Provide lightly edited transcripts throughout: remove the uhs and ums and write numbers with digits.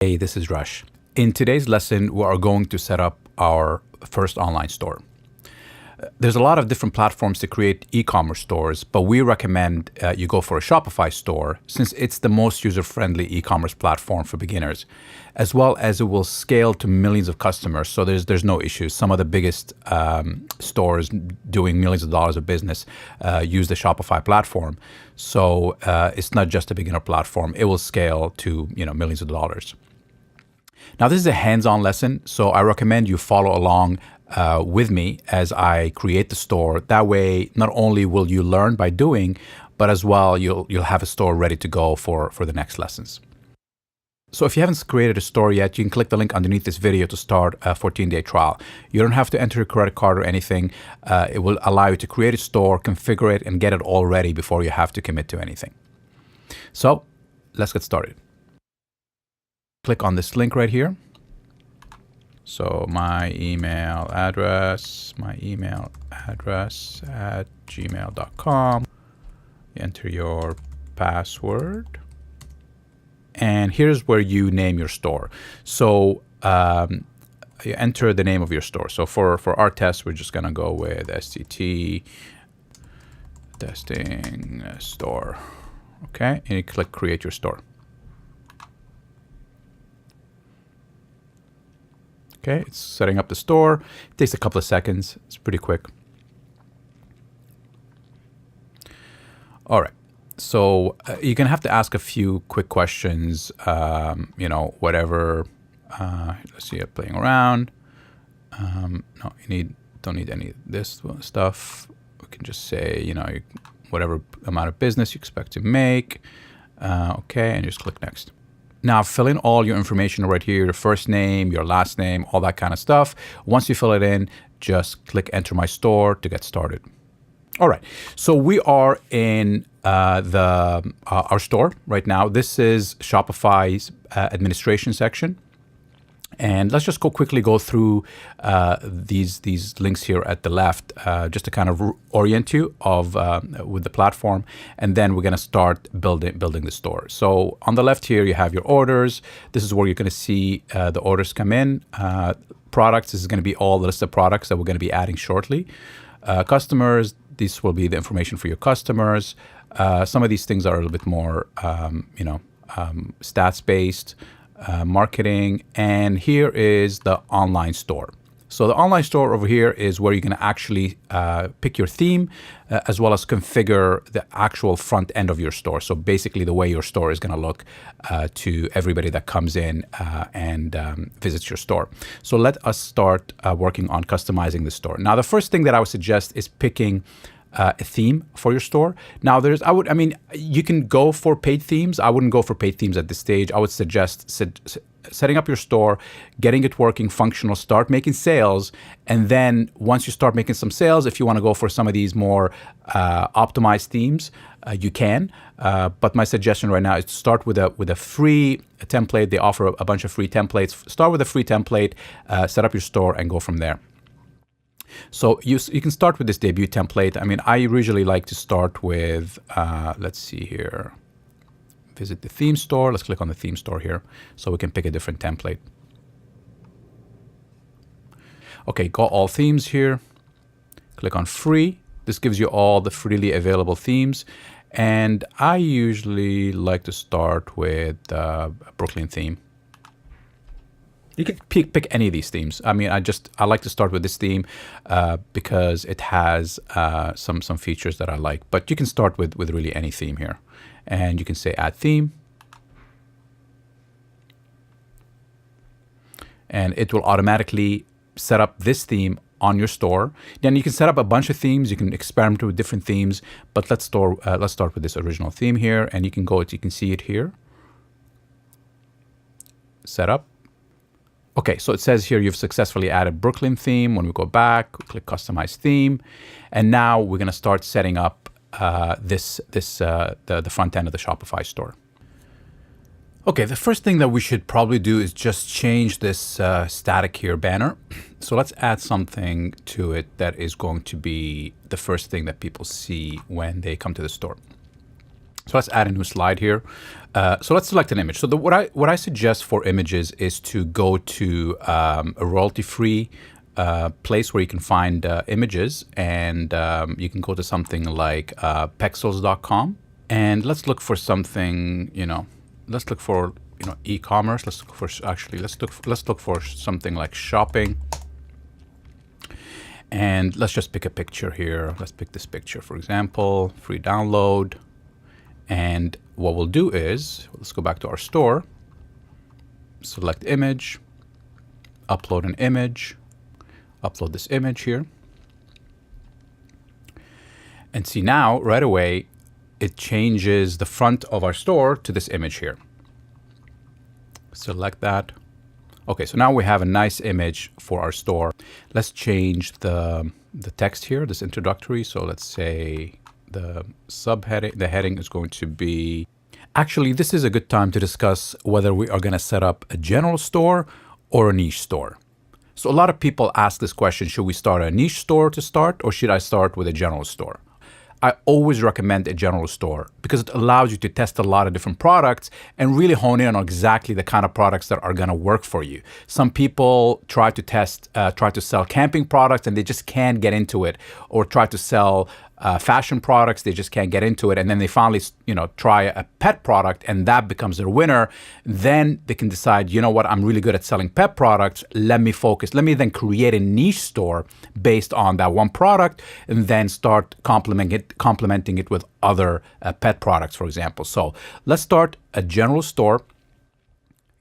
Hey, this is Rush. In today's lesson, we are going to set up our first online store. There's a lot of different platforms to create e-commerce stores, but we recommend you go for a Shopify store since it's the most user-friendly e-commerce platform for beginners, as well as it will scale to millions of customers. So there's no issues. Some of the biggest stores doing millions of dollars of business use the Shopify platform. So it's not just a beginner platform. It will scale to millions of dollars. Now, this is a hands-on lesson, so I recommend you follow along with me as I create the store. That way, not only will you learn by doing, but as well, you'll have a store ready to go for the next lessons. So if you haven't created a store yet, you can click the link underneath this video to start a 14-day trial. You don't have to enter your credit card or anything. It will allow you to create a store, configure it, and get it all ready before you have to commit to anything. So let's get started. Click on this link right here. So my email address at gmail.com. Enter your password. And here's where you name your store. So you enter the name of your store. So for our test, we're just going to go with STT testing store. Okay, and you click create your store. Okay, it's setting up the store. It takes a couple of seconds. It's pretty quick. All right. So you're going to have to ask a few quick questions, whatever. Let's see, playing around. No, don't need any of this stuff. We can just say, whatever amount of business you expect to make. Okay, and just click next. Now, fill in all your information right here, your first name, your last name, all that kind of stuff. Once you fill it in, just click Enter My Store to get started. All right, so we are in our store right now. This is Shopify's administration section. And let's just quickly go through these links here at the left, just to kind of orient you with the platform, and then we're going to start building the store. So on the left here, you have your orders. This is where you're going to see the orders come in. Products, this is going to be all the list of products that we're going to be adding shortly. Customers, this will be the information for your customers. Some of these things are a little bit more, stats based. Marketing, and here is the online store. So the online store over here is where you're going to actually pick your theme as well as configure the actual front end of your store. So basically the way your store is going to look to everybody that comes in and visits your store. So let us start working on customizing the store. Now, the first thing that I would suggest is picking a theme for your store. Now, you can go for paid themes. I wouldn't go for paid themes at this stage. I would suggest setting up your store, getting it working, functional, start making sales, and then once you start making some sales, if you want to go for some of these more optimized themes, you can. But my suggestion right now is to start with a free template. They offer a bunch of free templates. Start with a free template, set up your store, and go from there. So you can start with this debut template. I usually like to start with, let's see here, visit the theme store. Let's click on the theme store here so we can pick a different template. Okay, go all themes here. Click on free. This gives you all the freely available themes. And I usually like to start with a Brooklyn theme. You can pick any of these themes. I like to start with this theme because it has some features that I like. But you can start with really any theme here. And you can say add theme. And it will automatically set up this theme on your store. Then you can set up a bunch of themes. You can experiment with different themes. But let's start with this original theme here. And you can see it here. Set up. Okay, so it says here you've successfully added Brooklyn theme. When we go back, we click customize theme, and now we're going to start setting up the front end of the Shopify store. Okay, the first thing that we should probably do is just change this static here banner. So let's add something to it that is going to be the first thing that people see when they come to the store. So let's add a new slide here. So let's select an image. So what I suggest for images is to go to a royalty-free place where you can find images, and you can go to something like pexels.com, and let's look for something. Let's look for e-commerce. Let's look for something like shopping, and let's just pick a picture here. Let's pick this picture, for example, free download. And what we'll do is, let's go back to our store, select image, upload an image, upload this image here. And see now, right away, it changes the front of our store to this image here. Select that. Okay, so now we have a nice image for our store. Let's change the text here, this introductory. So let's say the subheading, the heading is going to be, actually, this is a good time to discuss whether we are going to set up a general store or a niche store. So a lot of people ask this question, should we start a niche store to start, or should I start with a general store? I always recommend a general store because it allows you to test a lot of different products and really hone in on exactly the kind of products that are going to work for you. Some people try to sell camping products and they just can't get into it, or try to sell fashion products, they just can't get into it, and then they finally try a pet product and that becomes their winner. Then they can decide, you know what, I'm really good at selling pet products, let me then create a niche store based on that one product, and then start complementing it with other pet products, for example. So let's start a general store,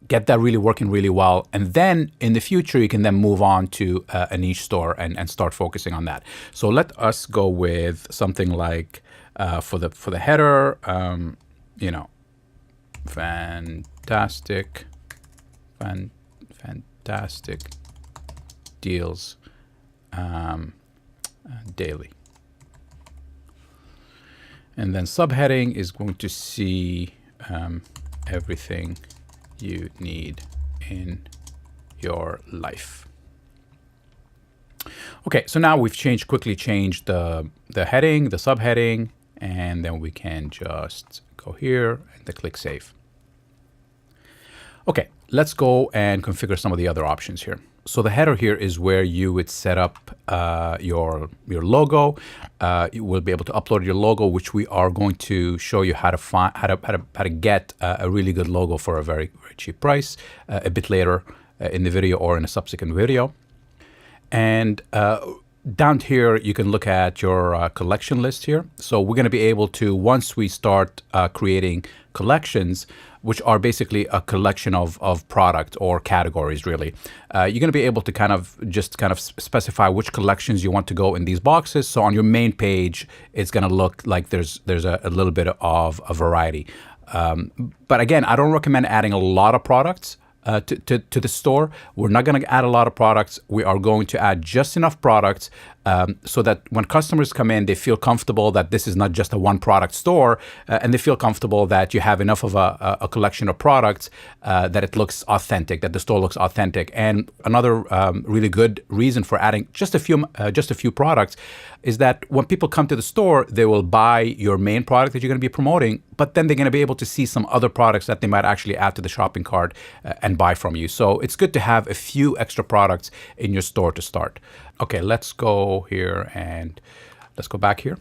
get that really working really well, and then in the future you can then move on to a niche store and start focusing on that. So let us go with something like for the header, fantastic deals daily, and then subheading is going to see everything you need in your life. Okay, so now we've quickly changed the heading, the subheading, and then we can just go here and click save. Okay, let's go and configure some of the other options here. So the header here is where you would set up your logo. You will be able to upload your logo, which we are going to show you how to get a really good logo for a very, very cheap price a bit later in the video or in a subsequent video. And down here, you can look at your collection list here. So we're going to be able to, once we start creating collections, which are basically a collection of product or categories, really, you're going to be able to kind of specify which collections you want to go in these boxes. So on your main page, it's going to look like there's a little bit of a variety. But again, I don't recommend adding a lot of products to the store. We're not going to add a lot of products. We are going to add just enough products so that when customers come in, they feel comfortable that this is not just a one product store, and they feel comfortable that you have enough of a collection of products that it looks authentic, that the store looks authentic. And another really good reason for adding just a few products is that when people come to the store, they will buy your main product that you're going to be promoting, but then they're going to be able to see some other products that they might actually add to the shopping cart and buy from you. So it's good to have a few extra products in your store to start. Okay, let's go here and let's go back here.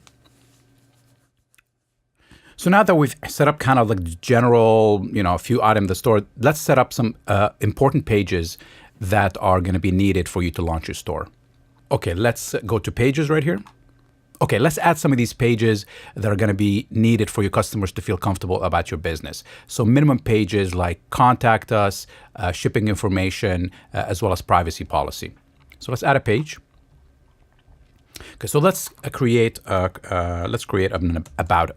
So now that we've set up kind of like general, a few items in the store, let's set up some important pages that are going to be needed for you to launch your store. Okay, let's go to pages right here. Okay, let's add some of these pages that are going to be needed for your customers to feel comfortable about your business. So minimum pages like contact us, shipping information, as well as privacy policy. So let's add a page. Okay, so let's create an about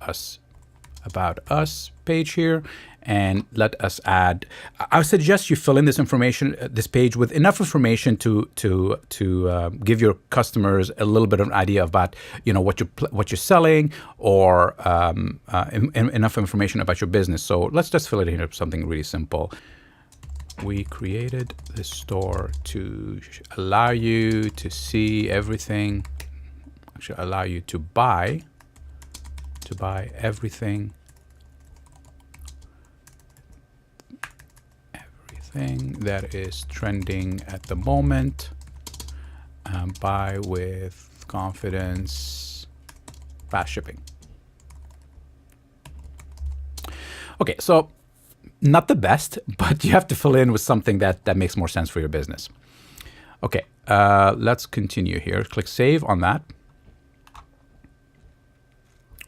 us page here, and let us add. I suggest you fill in this page with enough information to give your customers a little bit of an idea about what you're selling, or enough information about your business. So let's just fill it in with something really simple. We created this store to allow you to see everything. Actually, allow you to buy everything thing that is trending at the moment. Buy with confidence, fast shipping. Okay, so not the best, but you have to fill in with something that makes more sense for your business. Okay, let's continue here. Click save on that.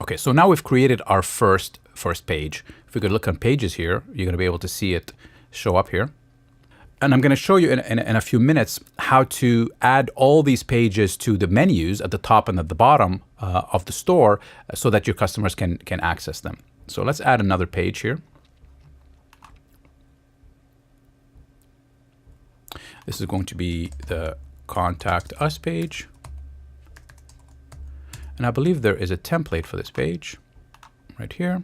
Okay, so now we've created our first page. If we could look on pages here, you're going to be able to see it show up here. And I'm going to show you in a few minutes how to add all these pages to the menus at the top and at the bottom of the store so that your customers can access them. So let's add another page here. This is going to be the Contact Us page. And I believe there is a template for this page right here.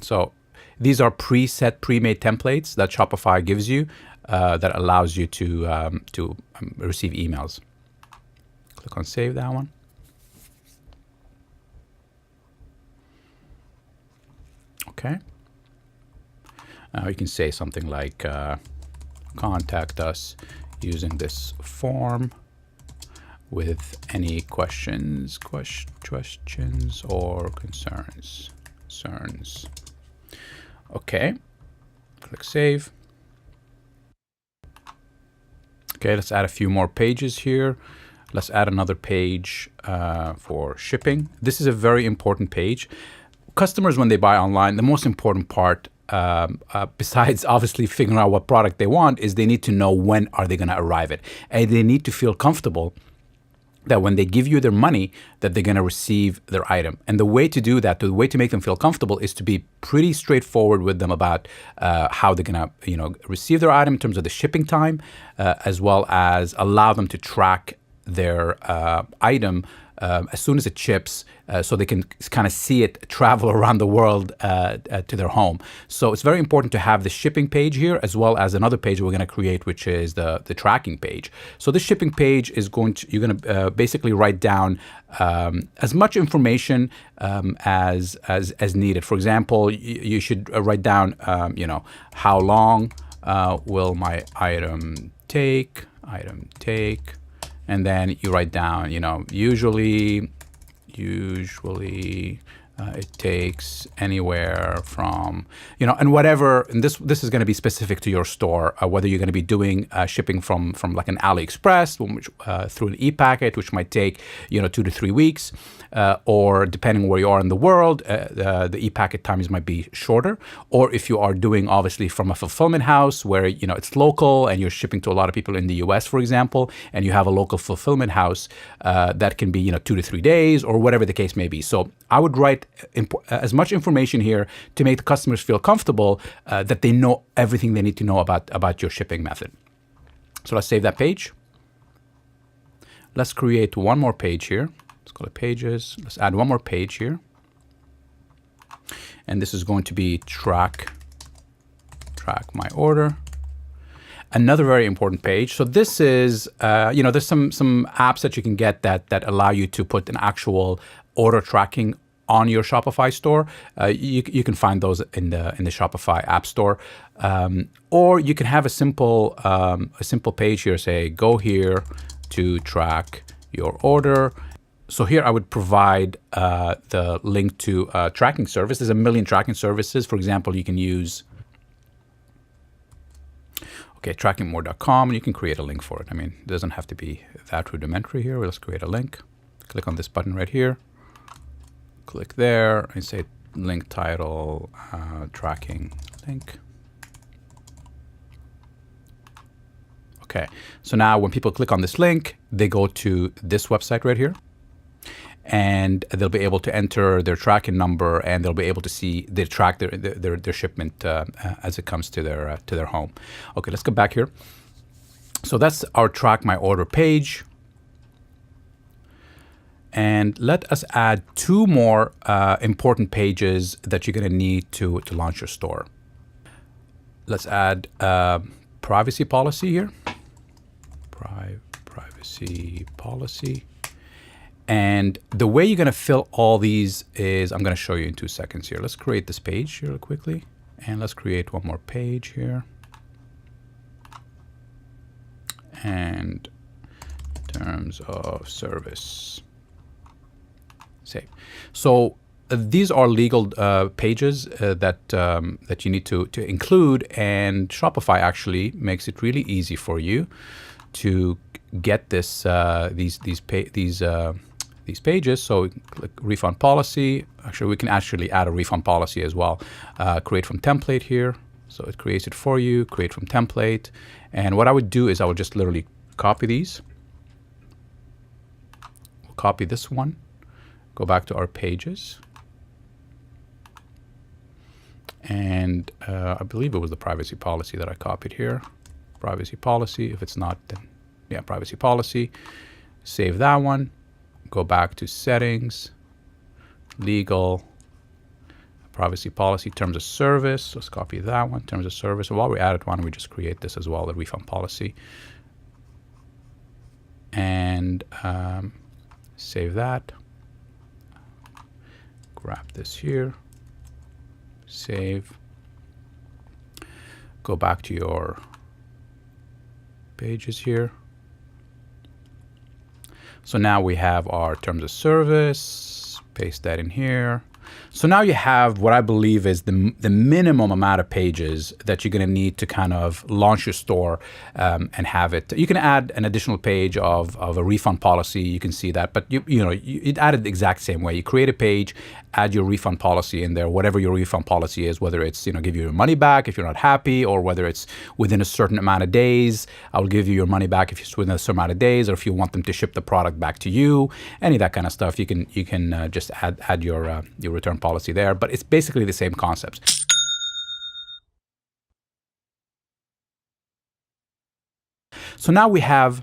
So these are preset, pre-made templates that Shopify gives you that allows you to receive emails. Click on save that one. Okay. Now you can say something like contact us using this form with any questions or concerns. Okay, click save. Okay, let's add a few more pages here. Let's add another page for shipping. This is a very important page. Customers, when they buy online, the most important part, besides obviously figuring out what product they want, is they need to know when are they going to arrive it. And they need to feel comfortable that when they give you their money, that they're going to receive their item. And the way to do that, the way to make them feel comfortable, is to be pretty straightforward with them about how they're going to, receive their item in terms of the shipping time, as well as allow them to track their item as soon as it ships, so they can kind of see it travel around the world to their home. So it's very important to have the shipping page here, as well as another page we're going to create, which is the tracking page. So this shipping page is you're going to basically write down as much information as needed. For example, you should write down, how long will my item take, and then you write down, usually it takes anywhere from, and whatever. And this is going to be specific to your store, whether you're going to be doing shipping from like an AliExpress through an e-packet, which might take 2 to 3 weeks, or depending where you are in the world, the e-packet times might be shorter. Or if you are doing obviously from a fulfillment house where it's local and you're shipping to a lot of people in the US, for example, and you have a local fulfillment house, that can be 2 to 3 days or whatever the case may be. So I would write as much information here to make the customers feel comfortable that they know everything they need to know about your shipping method. So let's save that page. Let's create one more page here. Let's go to pages. Let's add one more page here. And this is going to be track my order. Another very important page. So this is, there's some apps that you can get that allow you to put an actual order tracking on your Shopify store. You can find those in the Shopify App Store, or you can have a simple page here. Say, go here to track your order. So here I would provide the link to a tracking service. There's a million tracking services. For example, you can use trackingmore.com, and you can create a link for it. I mean, it doesn't have to be that rudimentary here. Let's create a link. Click on this button right here. Click there and say link title, tracking link. Okay, so now when people click on this link, they go to this website right here, and they'll be able to enter their tracking number, and they'll be able to see they track their shipment as it comes to their home. Okay, let's go back here. So that's our track my order page. And let us add 2 more important pages that you're going to need to launch your store. Let's add privacy policy here. Privacy policy. And the way you're going to fill all these is, I'm going to show you in 2 seconds here. Let's create this page here quickly. And let's create one more page here. and terms of service. Save. So these are legal pages that you need to include, and Shopify actually makes it really easy for you to get these pages. So click refund policy. Actually, we can actually add a refund policy as well. Create from template here. So it creates it for you. Create from template. And what I would do is I would just literally copy these. We'll copy this one. Go back to our pages. And I believe it was the privacy policy that I copied here. Privacy policy. If it's not, then yeah, privacy policy. Save that one. Go back to settings, legal, privacy policy, terms of service. Let's copy that one, terms of service. While we added one, we just create this as well, the refund policy. And save that. Grab this here. Save. Go back to your pages here. So now we have our terms of service, paste that in here. So now you have what I believe is the minimum amount of pages that you're going to need to kind of launch your store and have it. You can add an additional page of a refund policy. You can see that, but it added the exact same way. You create a page, add your refund policy in there, whatever your refund policy is, whether it's give you your money back if you're not happy, or whether it's within a certain amount of days. I'll give you your money back if it's within a certain amount of days, or if you want them to ship the product back to you, any of that kind of stuff. You can just add your return policy there, but it's basically the same concepts. So now we have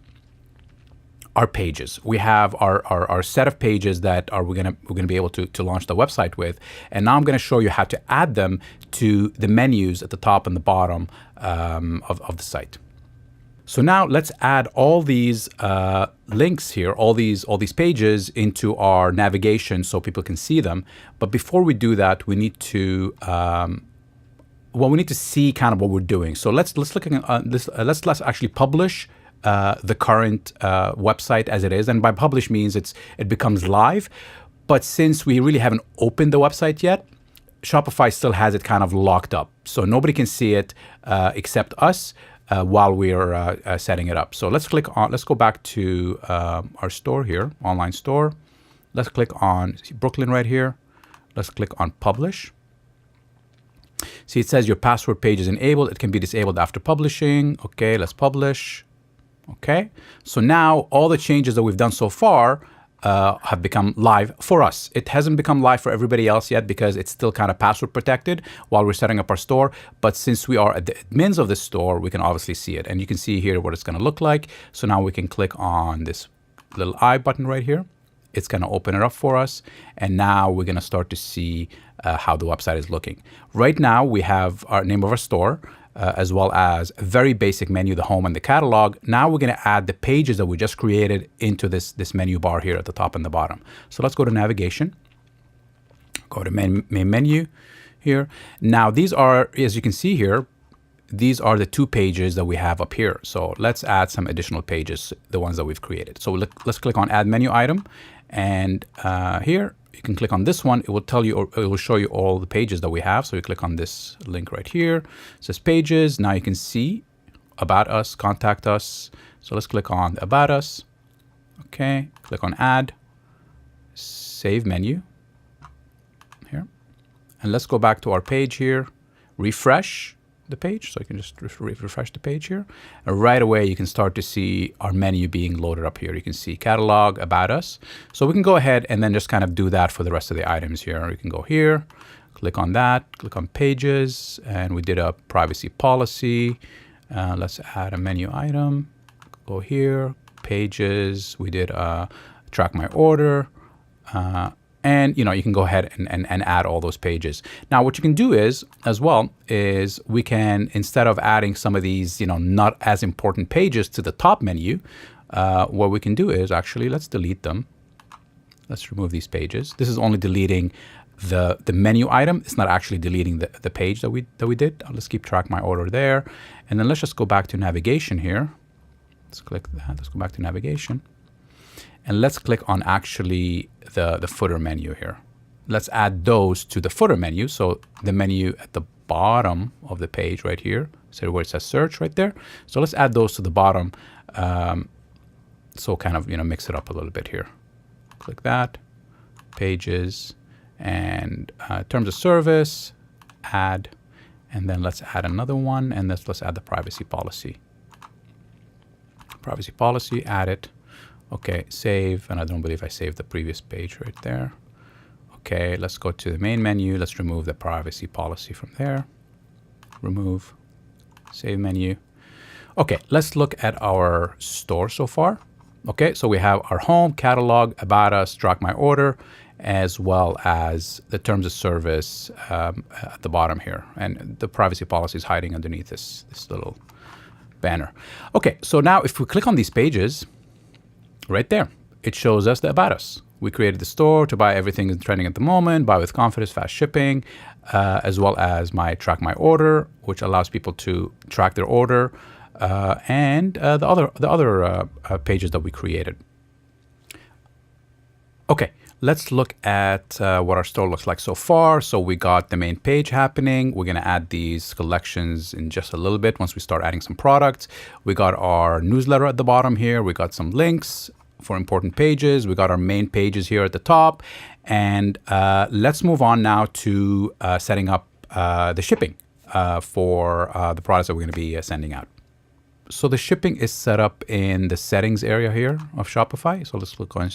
our pages. We have our set of pages that we're gonna be able to launch the website with, and now I'm gonna show you how to add them to the menus at the top and the bottom of the site. So now let's add all these links here, all these pages into our navigation so people can see them. But before we do that, we need to we need to see kind of what we're doing. So let's look at this. Let's actually publish the current website as it is, and by publish means it becomes live. But since we really haven't opened the website yet, Shopify still has it kind of locked up, so nobody can see it except us. While we are setting it up. So let's go back to our store here, online store. Let's click on Brooklyn right here. Let's click on publish. See, it says your password page is enabled. It can be disabled after publishing. Okay, let's publish. Okay, so now all the changes that we've done so far have become live for us. It hasn't become live for everybody else yet because it's still kind of password protected while we're setting up our store. But since we are at the admins of the store, we can obviously see it. And you can see here what it's going to look like. So now we can click on this little I button right here. It's going to open it up for us. And now we're going to start to see how the website is looking. Right now, we have our name of our store, as well as a very basic menu, the home and the catalog. Now we're going to add the pages that we just created into this menu bar here at the top and the bottom. So let's go to navigation, go to main menu here. Now these are, as you can see here, these are the two pages that we have up here. So let's add some additional pages, the ones that we've created. So let's click on add menu item, and here you can click on this one. It will tell you, or it will show you all the pages that we have. So you click on this link right here. It says pages. Now you can see about us, contact us. So let's click on about us. Okay, click on add, save menu here. And let's go back to our page here, refresh the page. So you can just refresh the page here. And right away, you can start to see our menu being loaded up here. You can see catalog, about us. So we can go ahead and then just kind of do that for the rest of the items here. You can go here, click on that, click on pages, and we did a privacy policy. Let's add a menu item. Go here, pages. We did track my order. And you can go ahead and add all those pages. Now, what you can do is, as well, is we can, instead of adding some of these, not as important pages to the top menu, what we can do is actually, let's delete them. Let's remove these pages. This is only deleting the menu item. It's not actually deleting the page that we did. Let's keep track my order there. And then let's just go back to navigation here. Let's click that. Let's go back to navigation. And let's click on actually the footer menu here. Let's add those to the footer menu. So the menu at the bottom of the page right here, so where it says search right there. So let's add those to the bottom. So kind of, mix it up a little bit here. Click that, pages, and terms of service, add, and then let's add another one, and let's add the privacy policy. Privacy policy, add it. Okay, save, and I don't believe I saved the previous page right there. Okay, let's go to the main menu. Let's remove the privacy policy from there. Remove, save menu. Okay, let's look at our store so far. Okay, so we have our home, catalog, about us, track my order, as well as the terms of service at the bottom here. And the privacy policy is hiding underneath this little banner. Okay, so now if we click on these pages, right there, it shows us the about us. We created the store to buy everything that's trending at the moment, buy with confidence, fast shipping, as well as my track my order, which allows people to track their order, and the other pages that we created. Okay, let's look at what our store looks like so far. So we got the main page happening. We're going to add these collections in just a little bit once we start adding some products. We got our newsletter at the bottom here. We got some links for important pages. We got our main pages here at the top. And let's move on now to setting up the shipping for the products that we're going to be sending out. So the shipping is set up in the settings area here of Shopify. So let's click on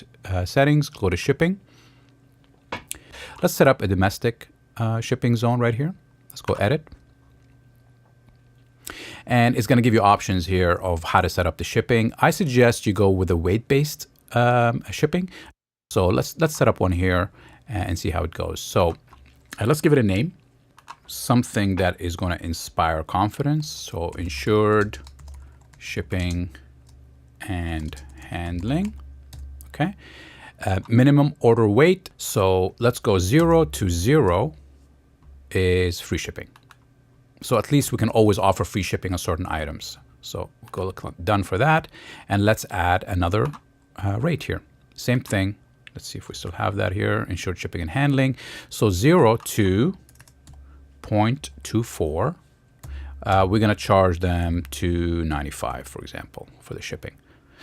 settings, go to shipping. Let's set up a domestic shipping zone right here. Let's go edit. And it's going to give you options here of how to set up the shipping. I suggest you go with a weight-based shipping. So let's set up one here and see how it goes. So let's give it a name, something that is going to inspire confidence. So insured shipping and handling. Okay. Minimum order weight. So let's go 0 to 0 is free shipping. So at least we can always offer free shipping on certain items. So we'll go done for that. And let's add another rate here. Same thing. Let's see if we still have that here. Insured shipping and handling. So 0 to 0.24. We're going to charge them $2.95, for example, for the shipping.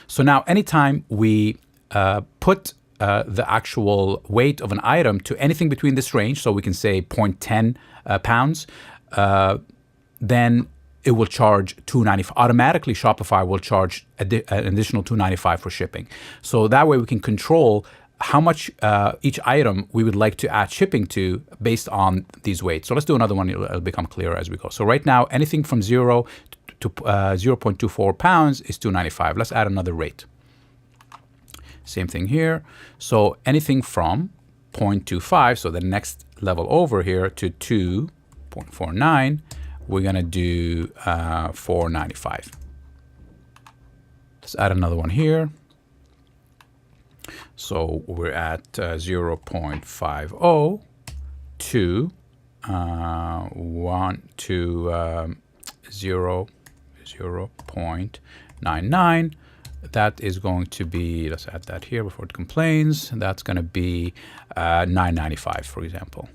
So now anytime we put the actual weight of an item to anything between this range, so we can say 0.10 pounds, then it will charge $2.95. Automatically, Shopify will charge an additional $2.95 for shipping. So that way we can control how much each item we would like to add shipping to based on these weights. So let's do another one. It'll become clearer as we go. So right now, anything from 0 to 0.24 pounds is $2.95. Let's add another rate. Same thing here. So anything from 0.25, so the next level over here, to 2.49, we're going to do $4.95. Let's add another one here. So we're at 0.50 to 0.99. That is going to be, let's add that here before it complains. That's going to be $9.95, for example.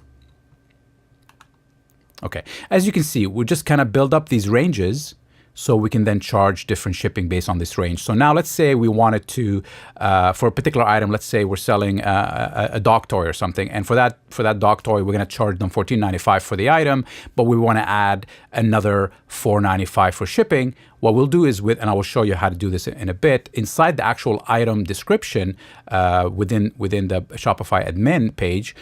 Okay, as you can see, we just kind of build up these ranges so we can then charge different shipping based on this range. So now let's say we wanted to, for a particular item, let's say we're selling a dog toy or something. And for that dog toy, we're going to charge them $14.95 for the item, but we want to add another $4.95 for shipping. What we'll do is and I will show you how to do this in a bit, inside the actual item description within the Shopify admin page,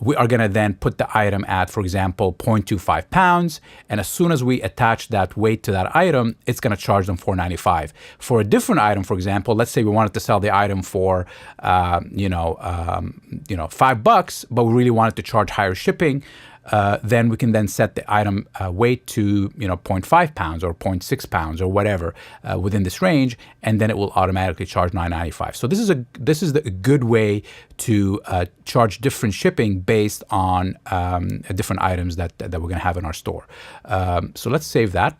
we are going to then put the item at, for example, 0.25 pounds. And as soon as we attach that weight to that item, it's going to charge them $4.95. For a different item, for example, let's say we wanted to sell the item for, $5, but we really wanted to charge higher shipping. Then we can then set the item weight to 0.5 pounds or 0.6 pounds or whatever within this range, and then it will automatically charge $9.95. So this is a good way to charge different shipping based on different items that we're going to have in our store. So let's save that.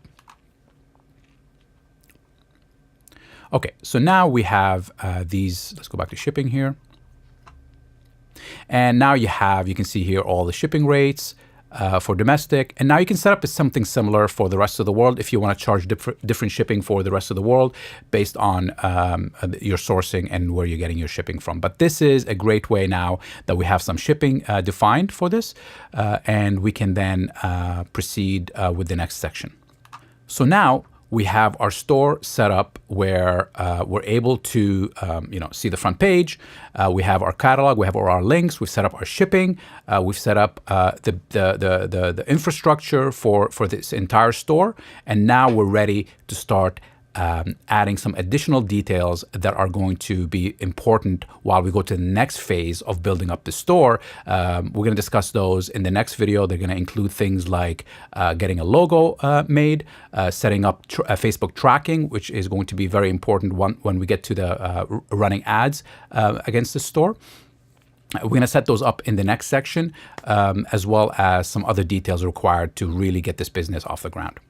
Okay, so now we have these. Let's go back to shipping here. And now you can see here all the shipping rates for domestic. And now you can set up something similar for the rest of the world if you want to charge different shipping for the rest of the world based on your sourcing and where you're getting your shipping from. But this is a great way now that we have some shipping defined for this, and we can then proceed with the next section. So now we have our store set up where we're able to see the front page. We have our catalog, we have all our links, we've set up our shipping, we've set up the infrastructure for this entire store, and now we're ready to start adding some additional details that are going to be important while we go to the next phase of building up the store. We're going to discuss those in the next video. They're going to include things like getting a logo made, setting up Facebook tracking, which is going to be very important when we get to the running ads against the store. We're going to set those up in the next section, as well as some other details required to really get this business off the ground.